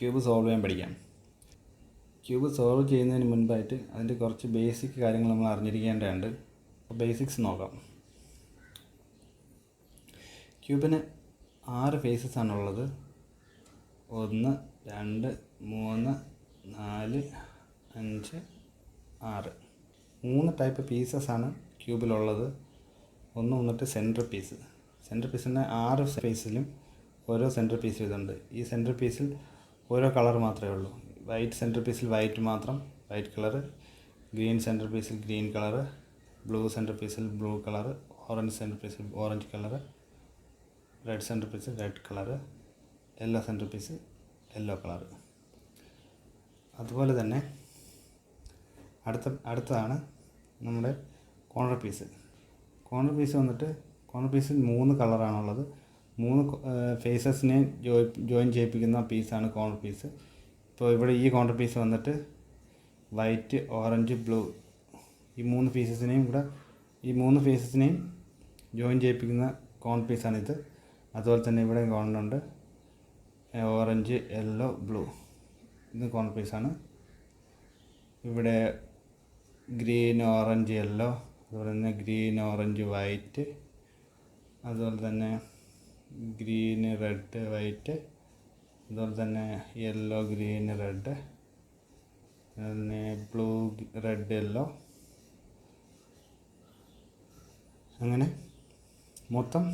Cube solve ചെയ്യാൻ പഠിക്കാം. Cube solve ചെയ്യുന്നതിന് മുൻപായിട്ട് അതിൻ്റെ കുറച്ച് ബേസിക് കാര്യങ്ങൾ നമ്മൾ അറിഞ്ഞിരിക്കേണ്ടതുണ്ട്. അപ്പോൾ ബേസിക്സ് നോക്കാം. ക്യൂബിന് 6 ഫേസസ് ആണുള്ളത്. 1, 2, 3, 4, 5, 6. 3 ടൈപ്പ് പീസസ് ആണ് ക്യൂബിലുള്ളത്. ഒന്ന് വന്നിട്ട് സെൻറ്റർ പീസ്. സെൻറ്റർ പീസിന് 6 ഫേസിലും ഓരോ സെൻറ്റർ പീസ് ഇതുണ്ട്. ഈ സെൻറ്റർ പീസിൽ ഓരോ കളർ മാത്രമേ ഉള്ളൂ. വൈറ്റ് സെൻറ്റർ പീസിൽ വൈറ്റ് മാത്രം, വൈറ്റ് കളറ്. ഗ്രീൻ സെൻറ്റർ പീസിൽ ഗ്രീൻ കളറ്. ബ്ലൂ സെൻറ്റർ പീസിൽ ബ്ലൂ കളറ്. ഓറഞ്ച് സെൻറ്റർ പീസിൽ ഓറഞ്ച് കളറ്. റെഡ് സെൻറ്റർ പീസിൽ റെഡ് കളറ്. യെല്ലോ സെൻറ്റർ പീസിൽ യെല്ലോ കളറ്. അതുപോലെ തന്നെ അടുത്തതാണ് നമ്മുടെ കോർണർ പീസ്. കോർണർ പീസ് വന്നിട്ട് കോർണർ പീസിൽ 3 കളറാണുള്ളത്. 3 ഫേസസിനെ ജോയിൻ ചെയ്യിപ്പിക്കുന്ന പീസാണ് കോർണർ പീസ്. ഇപ്പോൾ ഇവിടെ ഈ കോർണർ പീസ് വന്നിട്ട് വൈറ്റ്, ഓറഞ്ച്, ബ്ലൂ ഈ 3 പീസസിനെയും ഈ 3 ഫേസസിനെയും ജോയിൻ ചെയ്യിപ്പിക്കുന്ന കോർണർ പീസാണിത്. അതുപോലെ തന്നെ ഇവിടെ കോർണറുണ്ട്, ഓറഞ്ച്, യെല്ലോ, ബ്ലൂ. ഇത് കോർണർ പീസാണ്. ഇവിടെ ഗ്രീൻ, ഓറഞ്ച്, യെല്ലോ, അതുപോലെ തന്നെ ഗ്രീൻ, ഓറഞ്ച്, വൈറ്റ്, അതുപോലെ തന്നെ ഗ്രീൻ, റെഡ്, വൈറ്റ്, അതുപോലെ തന്നെ യെല്ലോ, ഗ്രീൻ, റെഡ്, പിന്നെ ബ്ലൂ, റെഡ്, യെല്ലോ. അങ്ങനെ മൊത്തം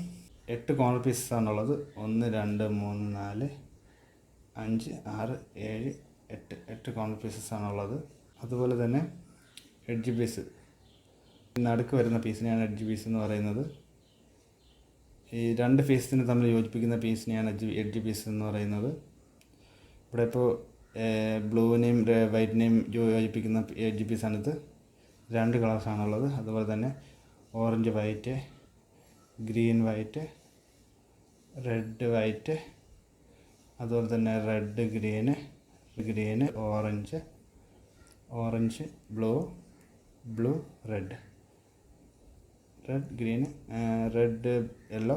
8 കോർണർ പീസസ് ആണുള്ളത്. 1, 2, 3, 4, 5, 6, 7, 8 കോർണർ പീസസ് ആണുള്ളത്. അതുപോലെ തന്നെ എഡ്ജ് പീസ്, നടുക്ക് വരുന്ന പീസിനെയാണ് എഡ്ജ് പീസ് എന്ന് പറയുന്നത്. ഈ 2 ഫേസിനെ തമ്മിൽ യോജിപ്പിക്കുന്ന പീസിനെയാണ് എഡ്ജ് പീസ് എന്ന് പറയുന്നത്. ഇവിടെ ഇപ്പോൾ ബ്ലൂവിനെയും വൈറ്റിനെയും യോജിപ്പിക്കുന്ന എഡ്ജ് പീസാണിത്. 2 കളേഴ്സാണുള്ളത്. അതുപോലെ തന്നെ orange, white, green, white, red, white, അതുപോലെ തന്നെ red, green, orange, blue, red, green, red, yellow,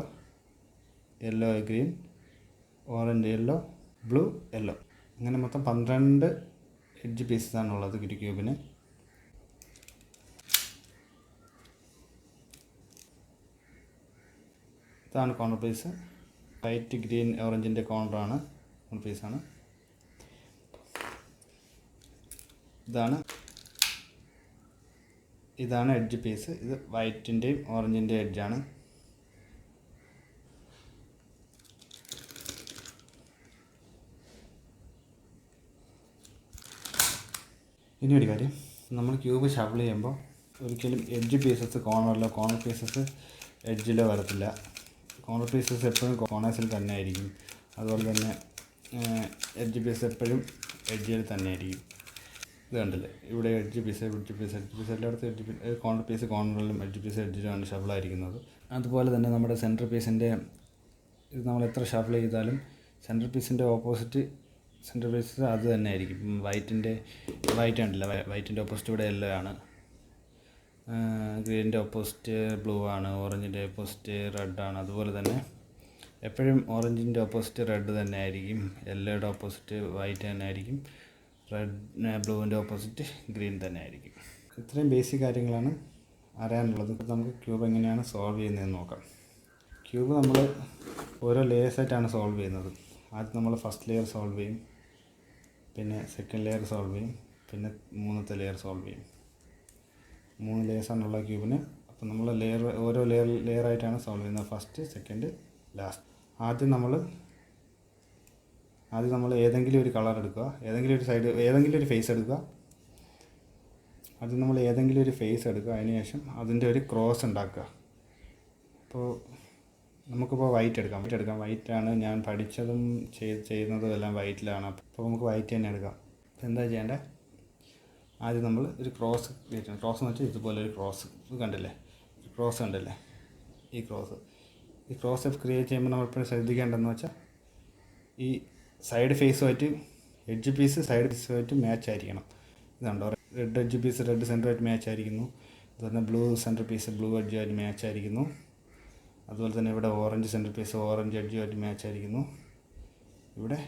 green, orange, yellow, blue, yellow. അങ്ങനെ മൊത്തം 12 എഡ്ജ് പീസസാണുള്ളത് ഒരു ക്യൂബിന്. ഇതാണ് കോർണർ പീസ്. വൈറ്റ്, ഗ്രീൻ, ഓറഞ്ചിൻ്റെ കോർണറാണ് കോർണർ പീസാണ്. ഇതാണ് എഡ്ജ് പീസ്. ഇത് വൈറ്റിൻ്റെയും ഓറഞ്ചിൻ്റെയും എഡ്ജാണ്. ഇനി ഒരു കാര്യം, നമ്മൾ ക്യൂബ് ഷഫിൾ ചെയ്യുമ്പോൾ ഒരിക്കലും എഡ്ജ് പീസസ് കോർണർ പീസസ് എഡ്ജിലോ വരത്തില്ല. കോർണർ പീസസ് എപ്പോഴും കോർണേഴ്സിൽ തന്നെ ആയിരിക്കും. അതുപോലെ തന്നെ എഡ്ജ് പീസ് എപ്പോഴും എഡ്ജിൽ തന്നെ ആയിരിക്കും. ഇത് കണ്ടില്ലേ, ഇവിടെ എഡ്ജ് പീസ് എല്ലായിടത്തും എഡ്ജ് പീസ്. കോർണർ പീസ് കോർണറിലും എഡ്ജ് പീസ് എഡ്ജിലുമാണ് ഷഫിളായിരിക്കുന്നത്. അതുപോലെ തന്നെ നമ്മുടെ സെൻറ്റർ പീസിൻ്റെ ഇത് നമ്മൾ എത്ര ഷഫിൾ ചെയ്താലും സെൻറ്റർ പീസിൻ്റെ ഓപ്പോസിറ്റ് സെൻറ്റർ പീസ് അത് തന്നെ ആയിരിക്കും. വൈറ്റ് ഉണ്ടല്ല, വൈറ്റിൻ്റെ ഓപ്പോസിറ്റ് ഇവിടെ യെല്ലോ ആണ്. ഗ്രീനിൻ്റെ ഓപ്പോസിറ്റ് ബ്ലൂ ആണ്. ഓറഞ്ചിൻ്റെ ഓപ്പോസിറ്റ് റെഡ് ആണ്. അതുപോലെ തന്നെ എപ്പോഴും ഓറഞ്ചിൻ്റെ ഓപ്പോസിറ്റ് റെഡ് തന്നെ ആയിരിക്കും. യെല്ലോയുടെ ഓപ്പോസിറ്റ് വൈറ്റ് തന്നെ ആയിരിക്കും. ബ്ലൂവിൻ്റെ ഓപ്പോസിറ്റ് ഗ്രീൻ തന്നെ ആയിരിക്കും. ഇത്രയും ബേസിക് കാര്യങ്ങളാണ് അറിയാനുള്ളത്. നമുക്ക് ക്യൂബ് എങ്ങനെയാണ് സോൾവ് ചെയ്യുന്നതെന്ന് നോക്കാം. ക്യൂബ് നമ്മൾ ഓരോ ലെയേഴ്സായിട്ടാണ് സോൾവ് ചെയ്യുന്നത്. ആദ്യം നമ്മൾ ഫസ്റ്റ് ലെയർ സോൾവ് ചെയ്യും, പിന്നെ സെക്കൻഡ് ലെയർ സോൾവ് ചെയ്യും, പിന്നെ 3ത്തെ ലെയർ സോൾവ് ചെയ്യും. 3 ലെയേഴ്സാണുള്ള ക്യൂബിന്. അപ്പോൾ നമ്മൾ ഓരോ ലെയറായിട്ടാണ് സോൾവ് ചെയ്യുന്നത്. First, second, last. ആദ്യം നമ്മൾ ഏതെങ്കിലും ഒരു കളർ എടുക്കുക, ഏതെങ്കിലും ഒരു ഫേസ് എടുക്കുക. ആദ്യം നമ്മൾ ഏതെങ്കിലും ഒരു ഫേസ് എടുക്കുക. അതിനുശേഷം അതിൻ്റെ ഒരു ക്രോസ് ഉണ്ടാക്കുക. അപ്പോൾ നമുക്കിപ്പോൾ വൈറ്റ് എടുക്കാം. വൈറ്റാണ് ഞാൻ പഠിച്ചതും ചെയ്യുന്നതും എല്ലാം വൈറ്റിലാണ്. അപ്പോൾ നമുക്ക് വൈറ്റ് തന്നെ എടുക്കാം. അപ്പോൾ എന്താ ചെയ്യേണ്ടത്, ആദ്യം നമ്മൾ ഒരു ക്രോസ് ക്രിയേറ്റ് ചെയ്യണം. ക്രോസ് എന്ന് വെച്ചാൽ ഇതുപോലെ ഒരു ക്രോസ്. ഇത് കണ്ടില്ലേ, ക്രോസ് കണ്ടില്ലേ, ഈ ക്രോസ് ക്രിയേറ്റ് ചെയ്യുമ്പോൾ നമ്മൾ എപ്പോഴും ശ്രദ്ധിക്കേണ്ടതെന്ന് വെച്ചാൽ ഈ സൈഡ് ഫേസുമായിട്ട് എഡ്ജ് പീസ് സൈഡ് പീസുമായിട്ട് മാച്ച് ആയിരിക്കണം. ഇതുണ്ടോ, റെഡ് എഡ്ജ് പീസ് റെഡ് സെൻറ്ററായിട്ട് മാച്ച് ആയിരിക്കുന്നു. അതുപോലെ ബ്ലൂ സെൻറ്റർ പീസ് ബ്ലൂ എഡ്ജുമായിട്ട് മാച്ച് ആയിരിക്കുന്നു. അതുപോലെ തന്നെ ഇവിടെ ഓറഞ്ച് സെൻറ്റർ പീസ് ഓറഞ്ച് എഡ്ജുമായിട്ട് മാച്ച് ആയിരിക്കുന്നു. ഇവിടെ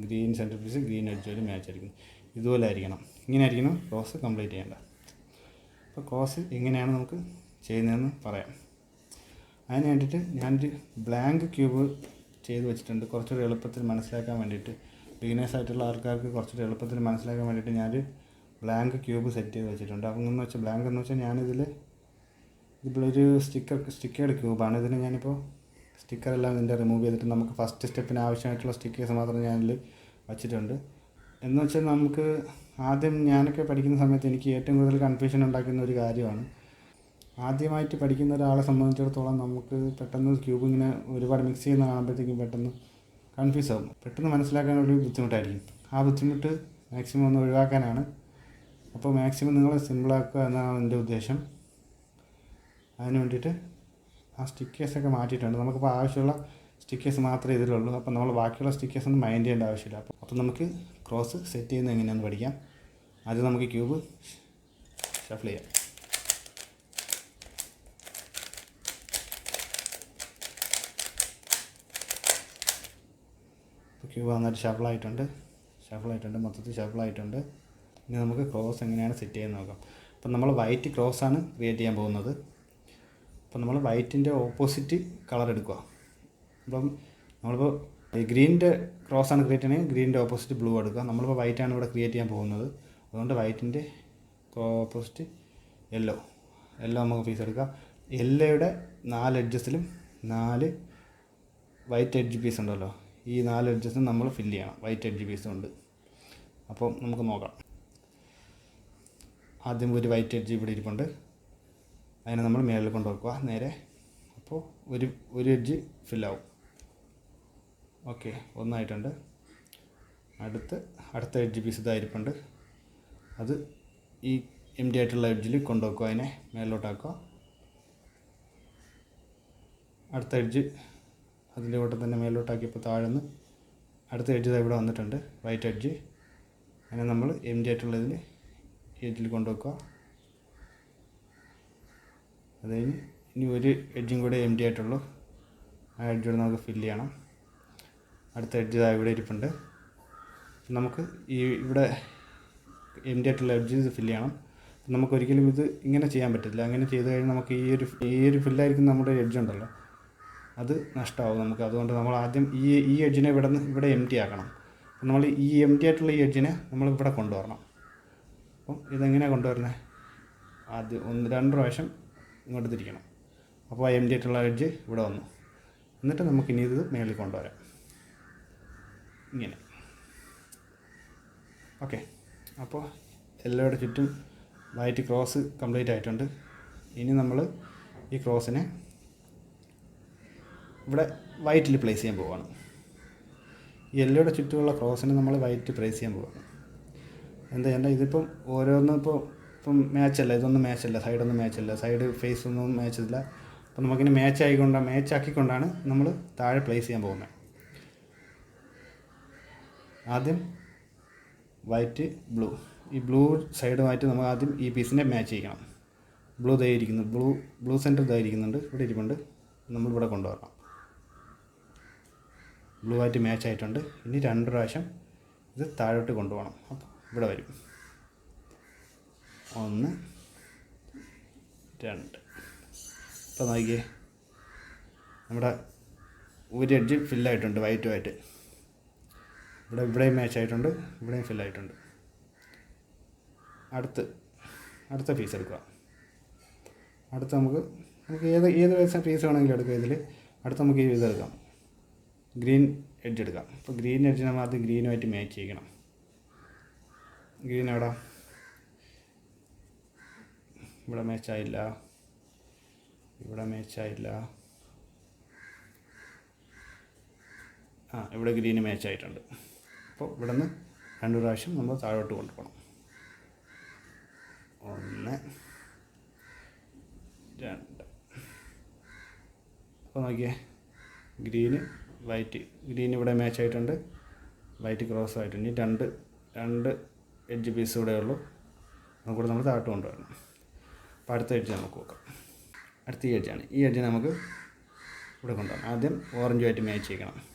ഗ്രീൻ സെൻറ്റർ പീസ് ഗ്രീൻ എഡ്ജുമായിട്ട് മാച്ച് ആയിരിക്കും. ഇതുപോലെ ആയിരിക്കണം, ഇങ്ങനെ ആയിരിക്കണം ക്രോസ് കംപ്ലീറ്റ് ചെയ്യേണ്ടത്. അപ്പോൾ ക്രോസ് എങ്ങനെയാണ് നമുക്ക് ചെയ്യുന്നതെന്ന് പറയാം. അതിന് വേണ്ടിയിട്ട് ഞാനൊരു ബ്ലാങ്ക് ക്യൂബ് ചെയ്ത് വെച്ചിട്ടുണ്ട്, കുറച്ചുകൂടി എളുപ്പത്തിൽ മനസ്സിലാക്കാൻ വേണ്ടിയിട്ട്. ബിഗിനേഴ്സ് ആയിട്ടുള്ള ആൾക്കാർക്ക് കുറച്ചുകൂടി എളുപ്പത്തിൽ മനസ്സിലാക്കാൻ വേണ്ടിയിട്ട് ഞാനൊരു ബ്ലാങ്ക് ക്യൂബ് സെറ്റ് ചെയ്ത് വെച്ചിട്ടുണ്ട്. അപ്പം എന്ന് വെച്ചാൽ ബ്ലാങ്ക് എന്ന് വെച്ചാൽ ഞാനിതിൽ ഇതിലൊരു സ്റ്റിക്കേർഡ് ക്യൂബാണ്. ഇതിന് ഞാനിപ്പോൾ സ്റ്റിക്കറെല്ലാം ഇതിൻ്റെ റിമൂവ് ചെയ്തിട്ട് നമുക്ക് ഫസ്റ്റ് സ്റ്റെപ്പിന് ആവശ്യമായിട്ടുള്ള സ്റ്റിക്കേഴ്സ് മാത്രം ഞാനിൽ വച്ചിട്ടുണ്ട്. എന്ന് വെച്ചാൽ നമുക്ക് ആദ്യം ഞാനൊക്കെ പഠിക്കുന്ന സമയത്ത് എനിക്ക് ഏറ്റവും കൂടുതൽ കൺഫ്യൂഷൻ ഉണ്ടാക്കുന്ന ഒരു കാര്യമാണ്. ആദ്യമായിട്ട് പഠിക്കുന്ന ഒരാളെ സംബന്ധിച്ചിടത്തോളം നമുക്ക് പെട്ടെന്ന് ക്യൂബ് ഇങ്ങനെ ഒരുപാട് മിക്സ് ചെയ്യുന്ന കാണുമ്പോഴത്തേക്കും പെട്ടെന്ന് കൺഫ്യൂസ് ആകും, പെട്ടെന്ന് മനസ്സിലാക്കാനൊരു ബുദ്ധിമുട്ടായിരിക്കും. ആ ബുദ്ധിമുട്ട് മാക്സിമം ഒന്ന് ഒഴിവാക്കാനാണ്. അപ്പോൾ മാക്സിമം നിങ്ങൾ സിമ്പിളാക്കുക എന്നാണ് എൻ്റെ ഉദ്ദേശം. അതിന് വേണ്ടിയിട്ട് ആ സ്റ്റിക്കേഴ്സൊക്കെ മാറ്റിയിട്ടുണ്ട്. നമുക്കിപ്പോൾ ആവശ്യമുള്ള സ്റ്റിക്കേഴ്സ് മാത്രമേ ഇതിലുള്ളൂ. അപ്പോൾ നമ്മൾ ബാക്കിയുള്ള സ്റ്റിക്കേഴ്സ് ഒന്നും മൈൻഡ് ചെയ്യേണ്ട ആവശ്യമില്ല. അപ്പോൾ നമുക്ക് ക്രോസ് സെറ്റ് ചെയ്യുന്നത് എങ്ങനെയാണെന്ന് പഠിക്കാം. ആദ്യം നമുക്ക് ക്യൂബ് ഷഫിൾ ചെയ്യാം. ക്യൂബ് നന്നായിട്ട് ഷഫിളായിട്ടുണ്ട്, മൊത്തത്തിൽ ഷഫിളായിട്ടുണ്ട്. ഇനി നമുക്ക് ക്രോസ് എങ്ങനെയാണ് സെറ്റ് ചെയ്യുന്നത് നോക്കാം. അപ്പം നമ്മൾ വൈറ്റ് ക്രോസാണ് ക്രിയേറ്റ് ചെയ്യാൻ പോകുന്നത്. അപ്പം നമ്മൾ വൈറ്റിൻ്റെ ഓപ്പോസിറ്റ് കളർ എടുക്കുക. അപ്പം നമ്മളിപ്പോൾ ഗ്രീനിൻ്റെ ക്രോസാണ് ക്രിയേറ്റ് ചെയ്യണമെങ്കിൽ ഗ്രീനിൻ്റെ ഓപ്പോസിറ്റ് ബ്ലൂ എടുക്കുക. നമ്മളിപ്പോൾ വൈറ്റാണ് ഇവിടെ ക്രിയേറ്റ് ചെയ്യാൻ പോകുന്നത്, അതുകൊണ്ട് വൈറ്റിൻ്റെ ഓപ്പോസിറ്റ് യെല്ലോ നമുക്ക് പീസ് എടുക്കുക. യെല്ലോയുടെ 4 എഡ്ജസിലും 4 വൈറ്റ് എഡ്ജ് പീസ് ഉണ്ടല്ലോ, ഈ 4 എഡ്ജസും നമ്മൾ ഫില്ല് ചെയ്യണം. വൈറ്റ് എഡ്ജ് പീസും ഉണ്ട്. അപ്പോൾ നമുക്ക് നോക്കാം. ആദ്യം ഒരു വൈറ്റ് എഡ്ജ് ഇവിടെ ഇരിപ്പുണ്ട്, അതിനെ നമ്മൾ മേളിൽ കൊണ്ടുവെക്കുക നേരെ. അപ്പോൾ ഒരു എഡ്ജ് ഫില്ലാവും. ഓക്കെ, ഒന്നായിട്ടുണ്ട്. അടുത്ത എഡ്ജ് പീസ് ഇതായിരിപ്പുണ്ട്, അത് ഈ എം ഡി ആയിട്ടുള്ള എഡ്ജിൽ കൊണ്ടുവെക്കുക, അതിനെ മേളിലോട്ടാക്കുക. അടുത്ത എഡ്ജ് അതിൻ്റെ കൂടെ തന്നെ മേലോട്ടാക്കിയപ്പോൾ താഴ്ന്ന് അടുത്ത എഡ്ജ് ഇവിടെ വന്നിട്ടുണ്ട്, വൈറ്റ് എഡ്ജ്. അങ്ങനെ നമ്മൾ എം ഡി ആയിട്ടുള്ളതിൽ എഡ്ജിൽ കൊണ്ടുവെക്കുക. അത് കഴിഞ്ഞ് ഇനി ഒരു എഡ്ജും കൂടെ എം ഡി ആയിട്ടുള്ളൂ, ആ എഡ്ജോട് നമുക്ക് ഫില്ല് ചെയ്യണം. അടുത്ത എഡ്ജ് ഇവിടെ ഇരിപ്പുണ്ട്. നമുക്ക് ഇവിടെ എം ഡി ആയിട്ടുള്ള എഡ്ജ് ഇത് ഫില്ല് ചെയ്യണം. നമുക്കൊരിക്കലും ഇത് ഇങ്ങനെ ചെയ്യാൻ പറ്റില്ല. അങ്ങനെ ചെയ്ത് കഴിഞ്ഞാൽ നമുക്ക് ഈ ഒരു ഫില്ലായിരിക്കുന്ന നമ്മുടെ എഡ്ജ് ഉണ്ടല്ലോ, അത് നഷ്ടമാവും നമുക്ക്. അതുകൊണ്ട് നമ്മൾ ആദ്യം ഈ എഡ്ജിനെ ഇവിടെ എം ടി ആക്കണം. അപ്പം നമ്മൾ ഈ എം ടി ആയിട്ടുള്ള ഈ എഡ്ജിനെ നമ്മൾ ഇവിടെ കൊണ്ടുവരണം. അപ്പം ഇതെങ്ങനെയാണ് കൊണ്ടുവരുന്നത്? ആദ്യം 1-2 പ്രാവശ്യം ഇങ്ങോട്ട് തിരിക്കണം. അപ്പോൾ ആ എം ടി ആയിട്ടുള്ള എഡ്ജ് ഇവിടെ വന്നു. എന്നിട്ട് നമുക്കിനി ഇത് മേളിൽ കൊണ്ടുവരാം, ഇങ്ങനെ. ഓക്കെ, അപ്പോൾ എല്ലാവരുടെ ചുറ്റും വൈറ്റ് ക്രോസ് കംപ്ലീറ്റ് ആയിട്ടുണ്ട്. ഇനി നമ്മൾ ഈ ക്രോസിനെ ഇവിടെ വൈറ്റിൽ പ്ലേസ് ചെയ്യാൻ പോവുകയാണ്. യെല്ലോയുടെ ചുറ്റുമുള്ള ക്രോസിനെ നമ്മൾ വൈറ്റ് പ്ലേസ് ചെയ്യാൻ പോവുകയാണ്. എന്താ ചെയ്യേണ്ടത്? ഇതിപ്പം ഓരോന്നും ഇപ്പം മാച്ചല്ല, ഇതൊന്നും മാച്ചല്ല, സൈഡൊന്നും മാച്ചല്ല, സൈഡ് ഫേസ് ഒന്നും മാച്ചില്ല. അപ്പം നമുക്കിനി മാച്ചാക്കിക്കൊണ്ടാണ് നമ്മൾ താഴെ പ്ലേസ് ചെയ്യാൻ പോകുന്നത്. ആദ്യം വൈറ്റ് ബ്ലൂ, ഈ ബ്ലൂ സൈഡുമായിട്ട് നമ്മൾ ആദ്യം ഈ പീസിനെ മാച്ച് ചെയ്യണം. ബ്ലൂ ഇതായിരിക്കുന്നു, ബ്ലൂ സെൻറ്റർ ഇതായിരിക്കുന്നുണ്ട്, ഇവിടെ ഇരിപ്പുണ്ട്, നമ്മളിവിടെ കൊണ്ടുവരണം. ബ്ലൂ ആയിട്ട് മാച്ച് ആയിട്ടുണ്ട്. ഇനി 2 പ്രാവശ്യം ഇത് താഴോട്ട് കൊണ്ടുപോകണം. അപ്പോൾ ഇവിടെ വരും 1, 2. ഇപ്പോൾ നോക്കിയേ, നമ്മുടെ ഒരു എഡ്ജ് ഫില്ലായിട്ടുണ്ട് വൈറ്റുമായിട്ട്. ഇവിടെയും മാച്ച് ആയിട്ടുണ്ട്, ഇവിടെയും ഫില്ലായിട്ടുണ്ട്. അടുത്ത പീസ് എടുക്കുക. അടുത്ത് നമുക്ക് ഏത് പീസ് വേണമെങ്കിലും എടുക്കാം. ഇതിൽ അടുത്ത് നമുക്ക് ഇതെടുക്കാം, ഗ്രീൻ എഡ്ജ് എടുക്കാം. അപ്പോൾ ഗ്രീൻ എഡ്ജ് നമ്മൾ ആദ്യം ഗ്രീനുമായിട്ട് മാച്ച് ചെയ്യണം. ഗ്രീൻ എവിടെ? ഇവിടെ മാച്ചായില്ല, ഇവിടെ മാച്ചായില്ല. ഇവിടെ ഗ്രീന് മാച്ചായിട്ടുണ്ട്. അപ്പോൾ ഇവിടെ നിന്ന് 2 പ്രാവശ്യം നമ്മൾ താഴോട്ട് കൊണ്ടുപോകണം. 1, 2. അപ്പോൾ നോക്കിയേ, ഗ്രീൻ ഇവിടെ മാച്ച് ആയിട്ടുണ്ട്, വൈറ്റ് ക്രോസ് ആയിട്ടുണ്ട്. ഇനി രണ്ട് എഡ്ജ് പീസ് ഇവിടെ ഉള്ളൂ, അതുകൂടെ നമ്മൾ താഴോട്ട് കൊണ്ടുവരണം. അപ്പോൾ അടുത്ത എഡ്ജ് നമുക്ക് നോക്കാം. അടുത്ത ഈ എഡ്ജാണ്. ഈ എഡ്ജ് നമുക്ക് ഇവിടെ കൊണ്ടുപോകാം. ആദ്യം ഓറഞ്ചുമായിട്ട് മാച്ച് ചെയ്യണം.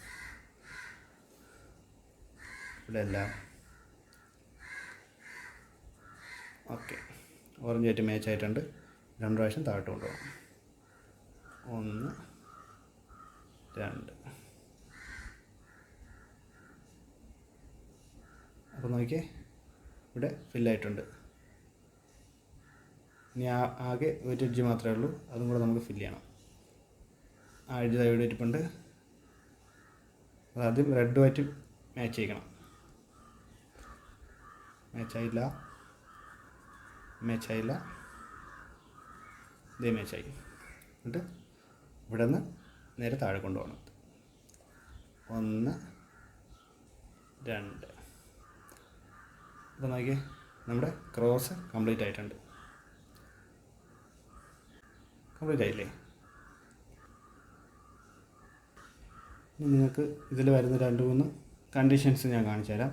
ഇവിടെ എല്ലാം ഓക്കെ. ഓറഞ്ചായിട്ട് മാച്ച് ആയിട്ടുണ്ട്. 2 പ്രാവശ്യം താഴോട്ട് കൊണ്ടുപോകാം. 1 2. അപ്പോൾ നോക്കിയേ, ഇവിടെ ഫില്ലായിട്ടുണ്ട്. ഇനി ആകെ ഒരു എഡ്ജ് മാത്രമേ ഉള്ളൂ, അതും കൂടെ നമുക്ക് ഫില്ല് ചെയ്യണം. ആ എഡ്ജ് ഇവിടെ ഇരിപ്പുണ്ട്. അതാദ്യം റെഡുമായിട്ട് മാച്ച് ചെയ്യണം. മാച്ചായില്ല. ഇതേ മാച്ചായി. എന്നിട്ട് ഇവിടെ നിന്ന് നേരെ താഴെ കൊണ്ടുപോകണം. 1 2. അപ്പോൾ നോക്കിയേ, നമ്മുടെ ക്രോസ് കംപ്ലീറ്റ് ആയിട്ടുണ്ട്. കംപ്ലീറ്റ് ആയില്ലേ? ഇനി നിങ്ങൾക്ക് ഇതിൽ വരുന്ന 2-3 കണ്ടീഷൻസ് ഞാൻ കാണിച്ചു തരാം.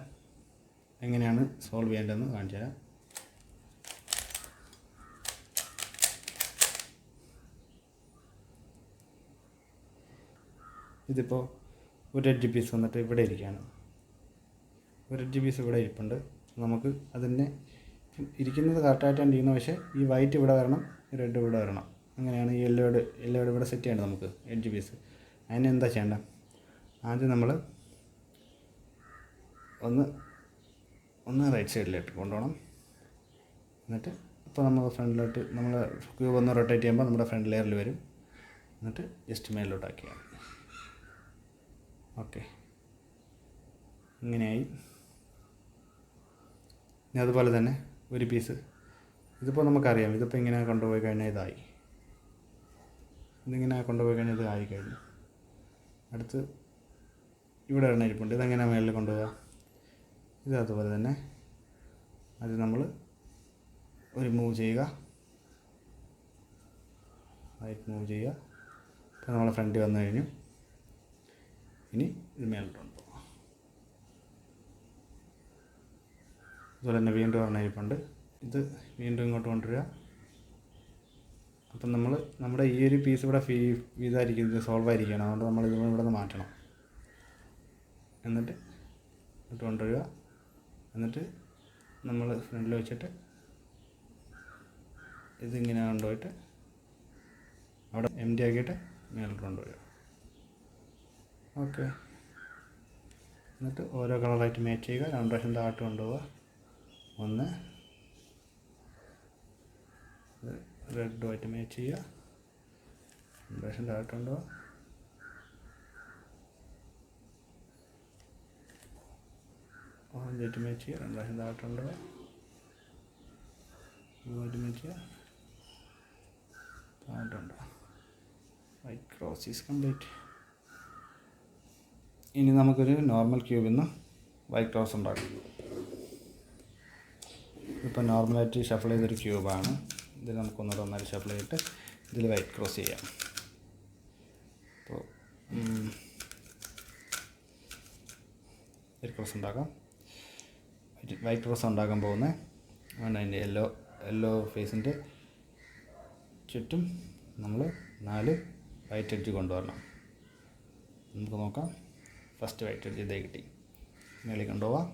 എങ്ങനെയാണ് സോൾവ് ചെയ്യേണ്ടതെന്ന് കാണിച്ചു തരാം. ഇതിപ്പോൾ ഒരു എഡ്ജ് പീസ് വന്നിട്ട് ഇവിടെ ഇരിക്കുകയാണ്. ഒരു എഡ്ജ് പീസ് ഇവിടെ ഇരിപ്പുണ്ട്. നമുക്ക് അതിനെ ഇരിക്കുന്നത് കറക്റ്റായിട്ടാണ് ഇരിക്കുന്നത്. പക്ഷേ ഈ വൈറ്റ് ഇവിടെ വരണം, ഈ റെഡ് ഇവിടെ വരണം. അങ്ങനെയാണ് ഈ യെല്ലോയുടെ ഇവിടെ സെറ്റ് ചെയ്യേണ്ടത് നമുക്ക് എഡ്ജ് പീസ്. അതിന് എന്താ ചെയ്യേണ്ട? ആദ്യം നമ്മൾ ഒന്ന് റൈറ്റ് സൈഡിലോട്ട് കൊണ്ടുപോകണം. എന്നിട്ട് ഇപ്പോൾ നമ്മൾ ഫ്രണ്ടിലോട്ട് നമ്മൾ ക്യൂബ് ഒന്ന് റൊട്ടേറ്റ് ചെയ്യുമ്പോൾ നമ്മുടെ ഫ്രണ്ട് ലെയറിൽ വരും. എന്നിട്ട് ജസ്റ്റ് മേലിലോട്ടാക്കിയാണ്. ഓക്കെ, ഇങ്ങനെയായി. ഇനി അതുപോലെ തന്നെ ഒരു പീസ് ഇതിപ്പോൾ നമുക്കറിയാം. ഇതിപ്പോൾ ഇങ്ങനെ കൊണ്ടുപോയി കഴിഞ്ഞാൽ ഇതായി. ഇതിങ്ങനെ കൊണ്ടുപോയി കഴിഞ്ഞാൽ ഇത് ആയിക്കഴിഞ്ഞു. അടുത്ത് ഇവിടെ എണ്ണ ഇരിപ്പുണ്ട്. ഇതെങ്ങനെ മേളിൽ കൊണ്ടുപോകുക? ഇത് അതുപോലെ തന്നെ അത് നമ്മൾ ഒരു മൂവ് ചെയ്യുക, റൈറ്റ് മൂവ് ചെയ്യുക. ഇപ്പോൾ നമ്മളെ ഫ്രണ്ടിൽ വന്നു കഴിഞ്ഞു. ഇനി ഇത് മേലോട്ട് കൊണ്ടുപോകാം. അതുപോലെ തന്നെ വീണ്ടും ഒരെണ്ണം ഇരിപ്പുണ്ട്. ഇത് വീണ്ടും ഇങ്ങോട്ട് കൊണ്ടുവരിക. അപ്പം നമ്മുടെ ഈ ഒരു പീസ് ഇവിടെ ഇതായിരിക്കും, സോൾവ് ആയിരിക്കണം. അതുകൊണ്ട് നമ്മൾ ഇത് ഇവിടെ നിന്ന് മാറ്റണം. എന്നിട്ട് ഇങ്ങോട്ട് കൊണ്ടുവരിക. എന്നിട്ട് നമ്മൾ ഫ്രണ്ടിൽ വെച്ചിട്ട് ഇതിങ്ങനെ കൊണ്ടുപോയിട്ട് അവിടെ എംറ്റി ആക്കിയിട്ട് മേലോട്ട് കൊണ്ടുവരിക. ഓക്കെ, എന്നിട്ട് ഓരോ കളറായിട്ട് മാച്ച് ചെയ്യുക. 2 പ്രാവശ്യം താഴോട്ട് കൊണ്ടുപോവുക. 1 റെഡുമായിട്ട് മാച്ച് ചെയ്യുക. 2 പ്രാവശ്യം താഴോട്ട് കൊണ്ടുപോവുക. ഓറഞ്ചായിട്ട് മാച്ച് ചെയ്യുക. 2 പ്രാവശ്യം താഴോട്ട് കൊണ്ടുപോവുക. ബ്ലൂവായിട്ട് മാച്ച് ചെയ്യുക. താഴോട്ട് കൊണ്ടുപോവുക. White cross is complete. ഇനി നമുക്കൊരു നോർമൽ ക്യൂബിൽ നിന്ന് വൈറ്റ് ക്രോസ് ഉണ്ടാക്കും. ഇപ്പോൾ നോർമലായിട്ട് ഷഫിൾ ചെയ്തൊരു ക്യൂബാണ്. ഇതിൽ നമുക്കൊന്നുകൂടെ ഒന്നായി ഷഫിൾ ചെയ്തിട്ട് ഇതിൽ വൈറ്റ് ക്രോസ് ചെയ്യാം. അപ്പോൾ വൈറ്റ് ക്രോസ് ഉണ്ടാക്കാം. വൈറ്റ് ക്രോസ് ഉണ്ടാക്കാൻ പോകുന്നത് അതുകൊണ്ട് അതിൻ്റെ യെല്ലോ ഫേസിൻ്റെ ചുറ്റും നമ്മൾ 4 വൈറ്റ് എഡ്ജ് കൊണ്ടുവരണം. നമുക്ക് നോക്കാം. ഫസ്റ്റ് വൈറ്റ് എഡ്ജ് ഇതേ കിട്ടി. മേളിൽ കൊണ്ടുപോവാം.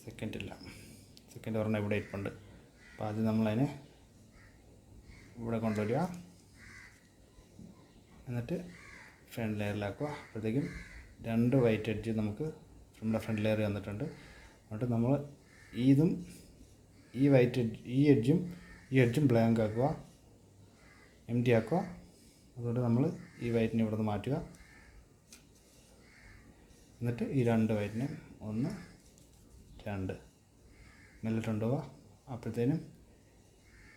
സെക്കൻഡ് ഒരെണ്ണം ഇവിടെ ഇരിപ്പുണ്ട്. അപ്പോൾ ആദ്യം നമ്മളതിനെ ഇവിടെ കൊണ്ടുവരിക. എന്നിട്ട് ഫ്രണ്ട് ലെയറിലാക്കുക. അപ്പോഴത്തേക്കും 2 വൈറ്റ് എഡ്ജ് നമുക്ക് നമ്മുടെ ഫ്രണ്ട് ലെയർ വന്നിട്ടുണ്ട്. എന്നിട്ട് നമ്മൾ ഈ വൈറ്റ് എഡ്ജ് ഈ എഡ്ജും ബ്ലാങ്ക് ആക്കുക, എംറ്റി ആക്കുക. അതുകൊണ്ട് നമ്മൾ ഈ വൈറ്റിനെ ഇവിടെ നിന്ന് മാറ്റുക. എന്നിട്ട് ഈ 2 വൈറ്റിനെ 1 2 മേലോട്ട് കൊണ്ടുപോവുക. അപ്പോഴത്തേനും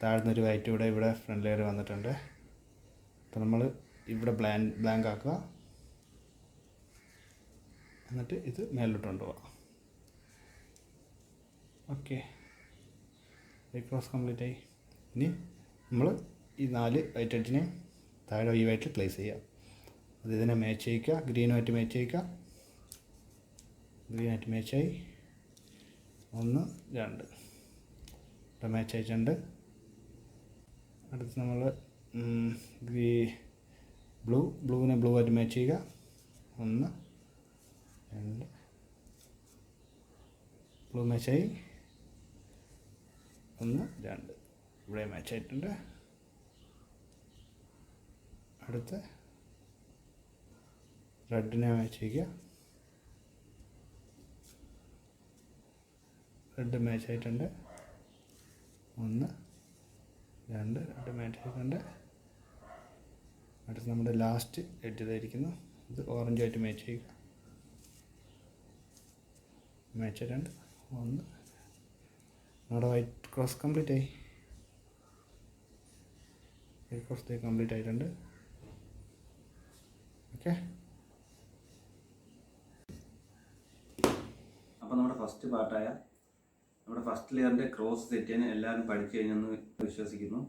താഴ്ന്നൊരു വൈറ്റ് ഇവിടെ ഫ്രണ്ട് ലെയർ വന്നിട്ടുണ്ട്. അപ്പോൾ നമ്മൾ ഇവിടെ ബ്ലാങ്ക് ആക്കുക. എന്നിട്ട് ഇത് മേലോട്ട് കൊണ്ടുപോവുക. ഓക്കെ, വൈറ്റ് ക്രോസ് കംപ്ലീറ്റ് ആയി. ഇനി നമ്മൾ ഈ 4 വൈറ്റ് എഡ്ജിനെ താഴെ ഈ വൈറ്റിൽ പ്ലേസ് ചെയ്യുക. അത് ഇതിനെ മാച്ച് ചെയ്യിക്കുക. ഗ്രീനുമായിട്ട് മാച്ച് ചെയ്യിക്കുക. ഗ്രീനായിട്ട് മാച്ചായി. 1 2 ഇവിടെ മാച്ച് അയച്ചിട്ടുണ്ട്. അടുത്ത് നമ്മൾ ബ്ലൂവിനെ ബ്ലൂ ആയിട്ട് മാച്ച് ചെയ്യുക. 1 2 ബ്ലൂ മാച്ചായി 1 2 ഇവിടെ മാച്ചായിട്ടുണ്ട്. അടുത്ത റെഡിനെ മാച്ച് ചെയ്യുക. റെഡ് മാച്ച് ആയിട്ടുണ്ട്. 1 2 റെഡ് മാച്ച് ആയിട്ടുണ്ട്. അടുത്ത് നമ്മുടെ ലാസ്റ്റ് എഡ്ജിലായിരിക്കുന്നു. ഇത് ഓറഞ്ചായിട്ട് മാച്ച് ചെയ്യുക. മാച്ച് ആയിട്ടുണ്ട്. 1 നമ്മുടെ വൈറ്റ് ക്രോസ് കംപ്ലീറ്റ് ആയി. വൈറ്റ് ക്രോസ് കംപ്ലീറ്റ് ആയിട്ടുണ്ട്. ഓക്കെ. അപ്പോൾ നമ്മുടെ ഫസ്റ്റ് പാർട്ടായ നമ്മുടെ ഫസ്റ്റ് ലെയറിൻ്റെ ക്രോസ് സെറ്റ് ചെയ്യാൻ എല്ലാവരും പഠിച്ചു കഴിഞ്ഞെന്ന് വിശ്വസിക്കുന്നു.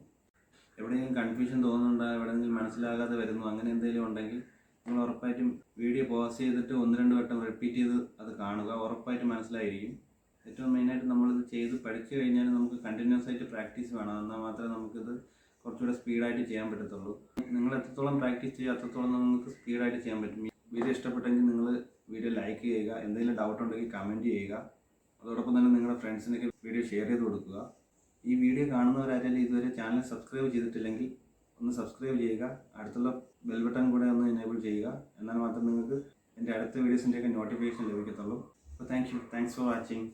എവിടെയെങ്കിലും കൺഫ്യൂഷൻ തോന്നുന്നുണ്ടോ, എവിടെയെങ്കിലും മനസ്സിലാകാതെ വരുന്നു, അങ്ങനെ എന്തെങ്കിലും ഉണ്ടെങ്കിൽ നിങ്ങൾ ഉറപ്പായിട്ടും വീഡിയോ പോസ് ചെയ്തിട്ട് 1-2 വട്ടം റിപ്പീറ്റ് ചെയ്ത് അത് കാണുക. ഉറപ്പായിട്ടും മനസ്സിലായിരിക്കും. ഏറ്റവും മെയിനായിട്ട് നമ്മളിത് ചെയ്ത് പഠിച്ചു കഴിഞ്ഞാൽ നമുക്ക് കണ്ടിന്യൂസ് ആയിട്ട് പ്രാക്ടീസ് വേണം. എന്നാൽ മാത്രമേ നമുക്കിത് കുറച്ചുകൂടെ സ്പീഡായിട്ട് ചെയ്യാൻ പറ്റത്തുള്ളൂ. നിങ്ങൾ എത്രത്തോളം പ്രാക്ടീസ് ചെയ്യുക അത്രത്തോളം നിങ്ങൾക്ക് സ്പീഡായിട്ട് ചെയ്യാൻ പറ്റും. വീഡിയോ ഇഷ്ടപ്പെട്ടെങ്കിൽ നിങ്ങൾ വീഡിയോ ലൈക്ക് ചെയ്യുക. എന്തെങ്കിലും ഡൗട്ട് ഉണ്ടെങ്കിൽ കമൻറ്റ് ചെയ്യുക. അതോടൊപ്പം തന്നെ നിങ്ങളുടെ ഫ്രണ്ട്സിനൊക്കെ വീഡിയോ ഷെയർ ചെയ്ത് കൊടുക്കുക. ഈ വീഡിയോ കാണുന്നവരാരെങ്കിലും ഇതുവരെ ചാനൽ സബ്സ്ക്രൈബ് ചെയ്തിട്ടില്ലെങ്കിൽ ഒന്ന് സബ്സ്ക്രൈബ് ചെയ്യുക. അടുത്തുള്ള ബെൽ ബട്ടൺ കൂടെ ഒന്ന് എനേബിൾ ചെയ്യുക. എന്നാൽ മാത്രം നിങ്ങൾക്ക് എൻ്റെ അടുത്ത വീഡിയോസിൻ്റെയൊക്കെ നോട്ടിഫിക്കേഷൻ ലഭിക്കത്തുള്ളൂ. അപ്പോൾ താങ്ക്സ് ഫോർ വാച്ചിങ്.